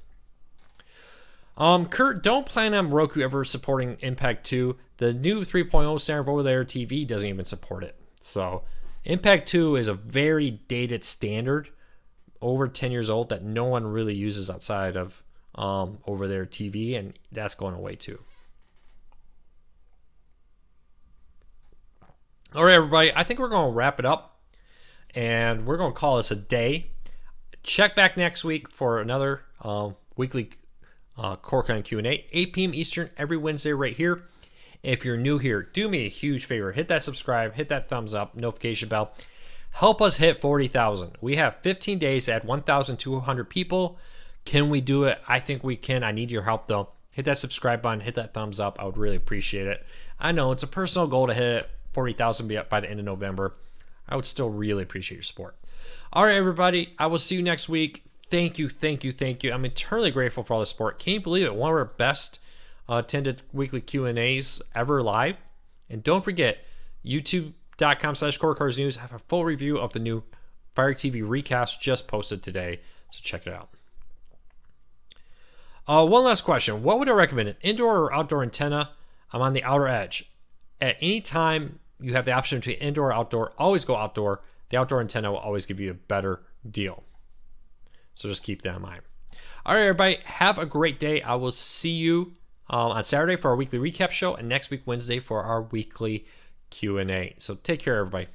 it. Kurt, don't plan on Roku ever supporting Impact 2. The new 3.0 standard over-the-air TV doesn't even support it. So Impact 2 is a very dated standard, over 10 years old, that no one really uses outside of over-the-air TV, and that's going away too. All right, everybody, I think we're going to wrap it up, and we're going to call this a day. Check back next week for another weekly Core Q&A, 8 p.m. Eastern, every Wednesday right here. If you're new here, do me a huge favor. Hit that subscribe, hit that thumbs up, notification bell. Help us hit 40,000. We have 15 days to add 1,200 people. Can we do it? I think we can. I need your help, though. Hit that subscribe button, hit that thumbs up. I would really appreciate it. I know it's a personal goal to hit 40,000 by the end of November. I would still really appreciate your support. All right, everybody. I will see you next week. Thank you, thank you, thank you. I'm eternally grateful for all the support. Can you believe it? One of our best attended weekly Q&As ever live. And don't forget, youtube.com/CoreCarsNews. I have a full review of the new Fire TV Recast just posted today. So check it out. One last question. What would I recommend, an indoor or outdoor antenna? I'm on the outer edge. At any time you have the option between indoor or outdoor, always go outdoor. The outdoor antenna will always give you a better deal. So just keep that in mind. All right, everybody, have a great day. I will see you on Saturday for our weekly recap show, and next week, Wednesday, for our weekly Q&A. So take care, everybody.